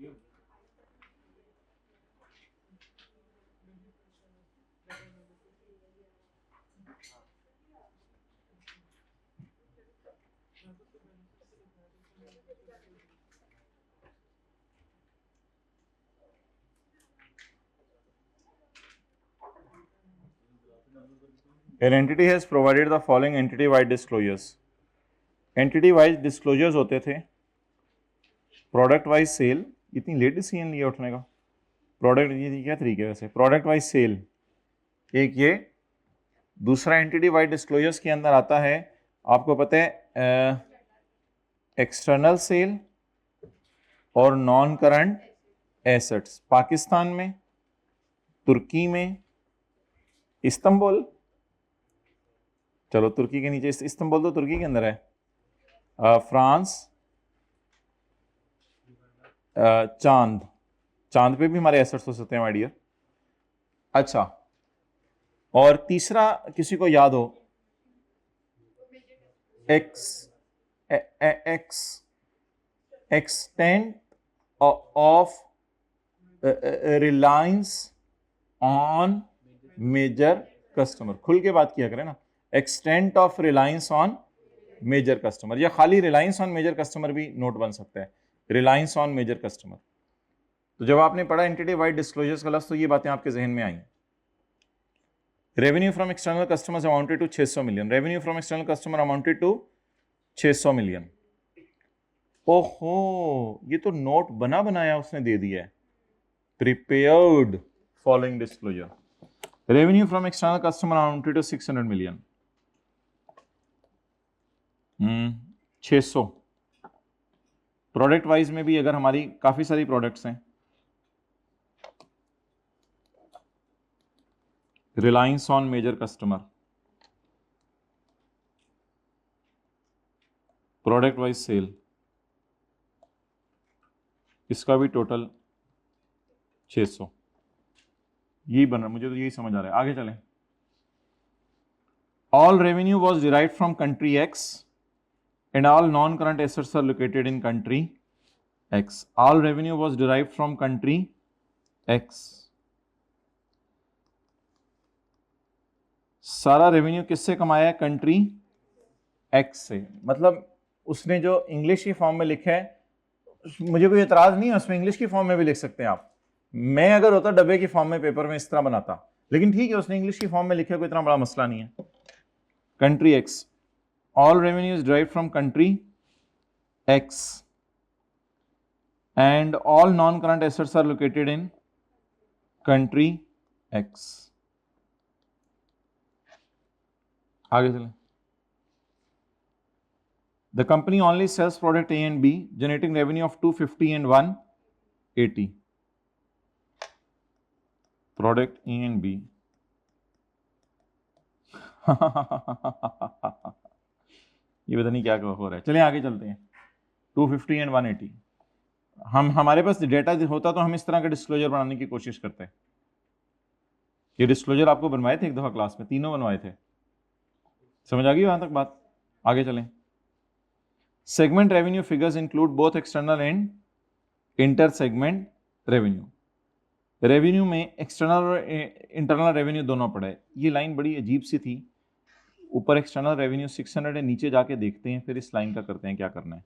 An entity has provided the following entity-wide disclosures. Entity-wise disclosures होते थे product wise cell, इतनी late decision लिया उठने का, प्रोडक्ट ये क्या तरीके है वैसे, प्रोडक्ट वाइज सेल एक ये, दूसरा एंटिटी वाइड डिस्क्लोजर्स के अंदर आता है आपको पता है एक्सटर्नल सेल और नॉन करंट एसेट्स, पाकिस्तान में, तुर्की में, इस्तांबुल, चलो तुर्की के नीचे इस्तांबुल तो तुर्की के अंदर है, फ्रांस, चांद पे भी हमारे एसेट्स हो सकते हैं माय डियर। अच्छा, और तीसरा किसी को याद हो, extent of reliance on major customer, खुल के बात किया करें ना, extent of reliance on major customer, या खाली रिलायंस ऑन मेजर कस्टमर भी नोट बन सकता है, रिलायंस ऑन मेजर कस्टमर। तो जब आपने पढ़ा एंटिटी वाइड डिस्क्लोजर्स का लफ्ज़ तो ये बातें आपके जहन में आई। Revenue from external customers amounted to 600 million, revenue from external customer amounted to 600 million. ओहो, ये तो नोट बना बनाया उसने दे दिया है, prepared following disclosure, revenue from external customer amounted to 600 million, 600। Product wise में भी अगर हमारी काफी सारी प्रोडक्ट्स हैं, reliance on major customer, product wise sale, इसका भी टोटल 600, यही बन रहा, मुझे तो यही समझ आ रहा है। आगे चलें। All revenue was derived from country x and all non-current assets are located in country X. All revenue was derived from country X. सारा रेवेन्यू किससे कमाया है? कंट्री एक्स से। मतलब उसने जो इंग्लिश की फॉर्म में लिखा है, मुझे कोई एतराज नहीं है, उसमें इंग्लिश की फॉर्म में भी लिख सकते हैं आप। मैं अगर होता डब्बे की फॉर्म में पेपर में इस तरह बनाता, लेकिन ठीक है उसने इंग्लिश की फॉर्म में लिखा, कोई इतना बड़ा मसला नहीं है। Country x, all revenue is derived from country X and all non-current assets are located in country X. आगे चलें। The company only sells product A and B, generating revenue of 250 and 180. Product A and B. ये पता नहीं क्या हो रहा है। चलिए आगे चलते हैं। 250 एंड 180, हमारे पास डेटा होता तो हम इस तरह का डिस्क्लोजर बनाने की कोशिश करते हैं। ये डिस्क्लोजर आपको बनवाए थे एक दफा क्लास में, तीनों बनवाए थे, समझ आ गई वहां तक बात? आगे चलें। Segment revenue figures include both external and inter segment revenue. Revenue में एक्सटर्नल और इंटरनल रेवेन्यू दोनों पड़ा है। ये लाइन बड़ी अजीब सी थी, ऊपर एक्सटर्नल रेवेन्यू 600 है, नीचे जाके देखते हैं फिर इस लाइन का करते हैं क्या करना है।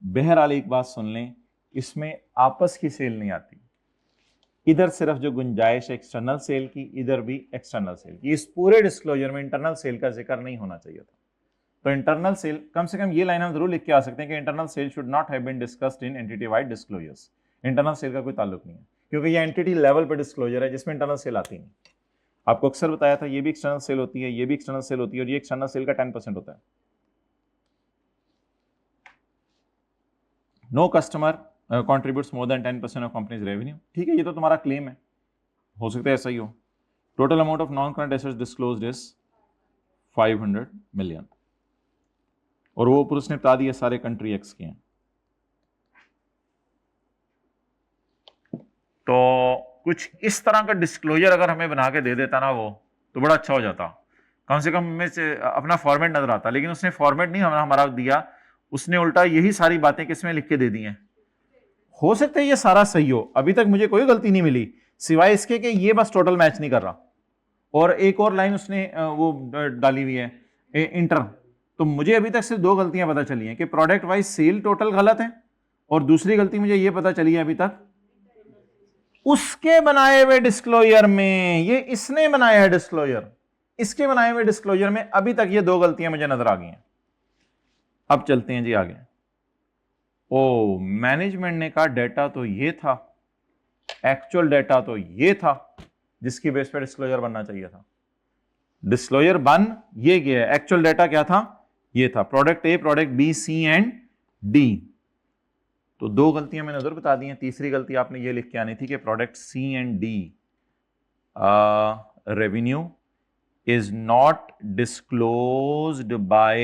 बहरहाल एक बात सुन लें, इसमें आपस की सेल नहीं आती, इधर सिर्फ जो गुंजाइश एक्सटर्नल सेल की, इधर भी एक्सटर्नल सेल की। इस पूरे डिस्क्लोजर में इंटरनल सेल का जिक्र नहीं होना चाहिए था। तो इंटरनल सेल, कम से कम ये लाइन हम जरूर लिख के आ सकते हैं कि internal sale should not have been discussed in entity wide disclosures. Internal sale का कोई ताल्लुक नहीं है, क्योंकि ये एंटिटी लेवल पर डिस्क्लोजर है जिसमें इंटरनल सेल आती नहीं। आपको अक्सर बताया था ये भी एक्सटर्नल सेल होती है, ये भी एक्सटर्नल सेल होती है, और ये एक्सटर्नल सेल का 10% होता है। No customer contributes more than 10% of company's revenue. ठीक है, ये तो तुम्हारा क्लेम है, हो सकता है ऐसा ही हो। Total amount of non current assets disclosed is 500 million, और वो ऊपर उसने बता दिया सारे कंट्री एक्स के हैं। तो कुछ इस तरह का डिस्क्लोजर अगर हमें बना के दे देता ना वो, तो बड़ा अच्छा हो जाता, कम से कम हमें से अपना फॉर्मेट नजर आता। लेकिन उसने फॉर्मेट नहीं हमारा दिया, उसने उल्टा यही सारी बातें किसमें लिख के दे दी हैं, हो सकता है ये सारा सही हो, अभी तक मुझे कोई गलती नहीं मिली सिवाय इसके कि ये बस टोटल मैच नहीं कर रहा, और एक और लाइन उसने वो डाली हुई है इंटर। तो मुझे अभी तक सिर्फ दो गलतियां पता चली हैं कि प्रोडक्ट वाइज सेल टोटल गलत है, और दूसरी गलती मुझे ये पता चली है अभी तक उसके बनाए हुए डिस्क्लोजर में, ये इसने बनाया है डिस्क्लोजर, इसके बनाए हुए डिस्क्लोजर में अभी तक ये दो गलतियां मुझे नजर आ गई हैं। अब चलते हैं जी आगे। ओ, मैनेजमेंट ने कहा डेटा तो ये था, एक्चुअल डेटा तो ये था जिसकी बेस पे डिस्क्लोजर बनना चाहिए था। डिस्क्लोजर बन ये गया है, एक्चुअल डेटा क्या था, ये था product A, product B, C and D. तो दो गलतियां मैंने उधर बता दी हैं, तीसरी गलती आपने ये लिख के आनी थी कि product C and D revenue is not disclosed by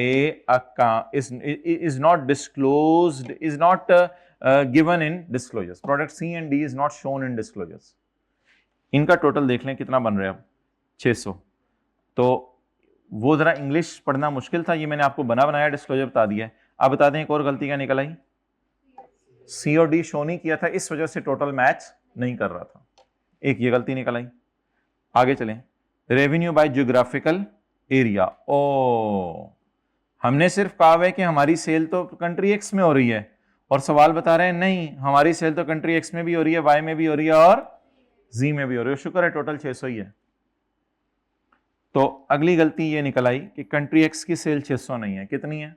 is not disclosed, is not given in disclosures. Product C and D is not shown in disclosures. इनका टोटल देख लें कितना बन रहा है अब, 600। तो वो जरा इंग्लिश पढ़ना मुश्किल था, ये मैंने आपको बनाया डिस्क्लोजर बता दिया है। आप बता दें एक और गलती क्या निकल आई, सी और डी शो नहीं किया था, इस वजह से टोटल मैच नहीं कर रहा था, एक ये गलती निकल आई। आगे चलें, रेवेन्यू बाय जियोग्राफिकल एरिया। ओ, हमने सिर्फ कहा है कि हमारी सेल तो कंट्री एक्स में हो रही है, और सवाल बता रहे हैं नहीं हमारी सेल तो कंट्री एक्स में भी हो रही है, वाई में भी हो रही है और जी में भी हो रही है। शुक्र है टोटल 600 ही है। तो अगली गलती ये निकल आई कि कंट्री एक्स की सेल 600 नहीं है, कितनी है,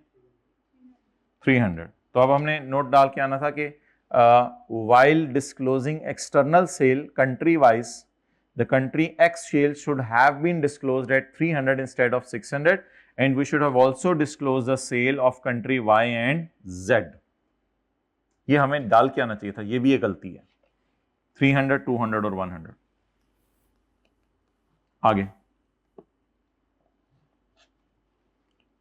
300। तो अब हमने नोट डाल के आना था कि while disclosing external sale country wise, the country X sale should have been disclosed at 300 instead of 600, and we should have also disclosed the sale of country Y and Z. ये हमें डाल के आना चाहिए था, ये भी एक गलती है। 300, 200 और 100। आगे,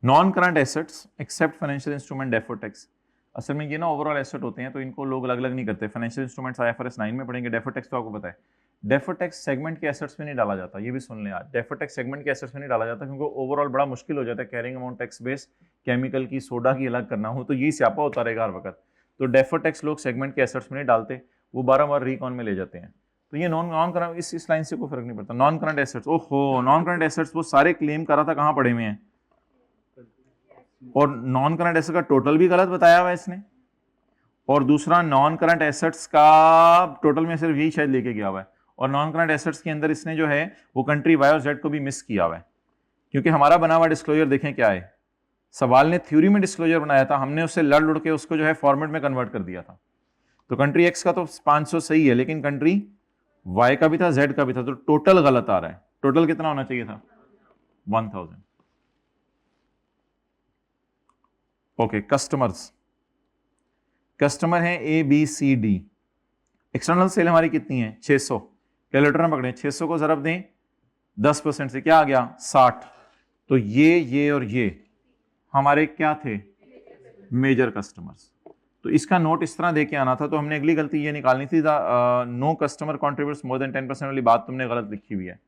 non current assets except financial instrument deferred tax. असल में ये ना ओवरऑल एसेट होते हैं, तो इनको लोग अलग अलग नहीं करते। फाइनेंशियल इंस्ट्रूमेंट्स IFRS 9 में पढ़ेंगे, डेफर्ड टैक्स तो आपको पता है। डेफर्ड टैक्स सेगमेंट के एसेट्स में नहीं डाला जाता, ये भी सुन लें आज, डेफर्ड टैक्स सेगमेंट के एसेट्स में नहीं डाला जाता क्योंकि ओवरऑल बड़ा मुश्किल हो जाता है। Carrying amount tax base chemical की, सोडा की अलग करना हो तो यही स्यापा होता रहेगा हर वक्त। तो डेफर्ड टैक्स लोग सेगमेंट के एसेट्स में नहीं डालते, वो बार रिकॉन में ले जाते हैं। तो ये नॉन करंट, इस लाइन से कोई फर्क नहीं पड़ता। नॉन करंट एसेट्स, ओहो, नॉन करंट एसेट्स वो सारे क्लेम करा था, कहाँ पड़े हुए हैं, और नॉन करंट एसेट का टोटल भी गलत बताया हुआ है इसने, और दूसरा नॉन करंट एसेट्स का टोटल में सिर्फ यही शायद लेके गया हुआ है, और नॉन करंट एसेट्स के अंदर इसने जो है वो कंट्री वाई और जेड को भी मिस किया हुआ है। क्योंकि हमारा बना हुआ डिस्क्लोजर देखें क्या है, सवाल ने थ्योरी में डिस्क्लोजर बनाया था, हमने उससे लड़ लुड़ के उसको जो है फॉर्मेट में कन्वर्ट कर दिया था। तो कंट्री एक्स का तो 500 सही है, लेकिन कंट्री वाई का भी था, जेड का भी था, तो टोटल गलत आ रहा है। टोटल कितना होना चाहिए था, 1000। ओके, कस्टमर्स, कस्टमर है A B C D. External sale हमारी कितनी है, 600। कैलकुलेटर में पकड़े, 600 को ज़रब दें 10% से, क्या आ गया, 60। तो ये और ये हमारे क्या थे, मेजर कस्टमर्स। तो इसका नोट इस तरह दे के आना था। तो हमने अगली गलती ये निकालनी थी, no customer contributes more than 10% वाली बात तुमने गलत लिखी हुई है।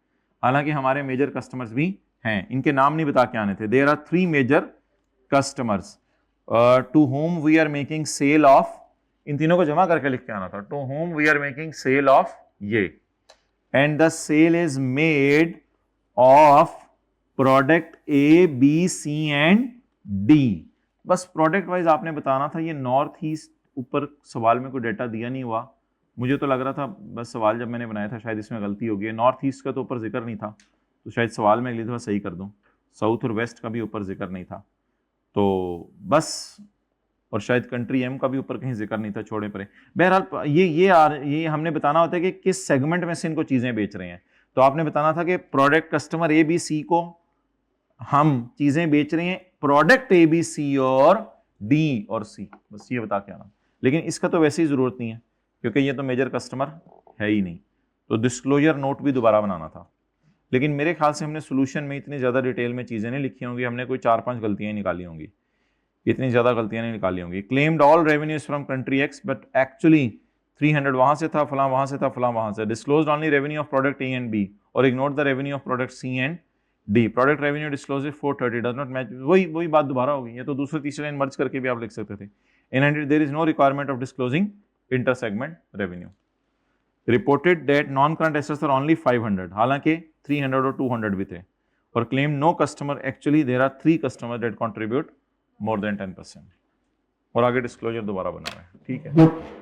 हालांकि हमारे मेजर कस्टमर्स भी हैं, इनके नाम नहीं बता के आने थे। There are 3 major customers to whom we are making sale of, इन तीनों को जमा करके लिख के आना था, to whom we are making sale of ये, and the sale is made of product A B C and D. बस प्रोडक्ट वाइज आपने बताना था। ये नॉर्थ ईस्ट ऊपर सवाल में कोई डेटा दिया नहीं हुआ, मुझे तो लग रहा था, बस सवाल जब मैंने बनाया था शायद इसमें गलती हो गई है। नॉर्थ ईस्ट का तो ऊपर जिक्र नहीं था, तो शायद सवाल में अगली दफा सही कर दूं। साउथ और वेस्ट का भी ऊपर जिक्र नहीं था, तो बस, और शायद कंट्री एम का भी ऊपर कहीं जिक्र नहीं था, छोड़े परे। बहरहाल ये हमने बताना होता है कि किस सेगमेंट में से इनको चीजें बेच रहे हैं। तो आपने बताना था कि product customer A B C को हम चीजें बेच रहे हैं, प्रोडक्ट ए बी सी और डी और सी, बस ये बता के आना। लेकिन इसका तो वैसे ही जरूरत नहीं है क्योंकि ये तो मेजर कस्टमर है ही नहीं, तो डिस्क्लोजर नोट भी दोबारा बनाना था। लेकिन मेरे ख्याल से हमने सोल्यूशन में इतनी ज्यादा डिटेल में चीजें नहीं लिखी होंगी, हमने कोई 4-5 गलतियां निकाली होंगी, इतनी ज्यादा गलतियां नहीं निकाली होंगी। Claimed all revenues from country x but actually 300 वहां से था, फलां वहां से था, फलां वहां से। Disclosed only revenue of product A and B और ignored the revenue of product C and D. Product revenue disclose 430 does not match, वही बात दोबारा होगी। ये तो दूसरे तीसरे लाइन मर्ज करके भी आप लिख सकते थे। In there is no requirement of disclosing inter segment revenue. Reported that non current assets are only 500, हालांकि 300 और 200 भी थे, और claim no customer, actually there are 3 customer that contribute more than 10%। और आगे डिस्क्लोजर दोबारा बना हुआ है, ठीक है।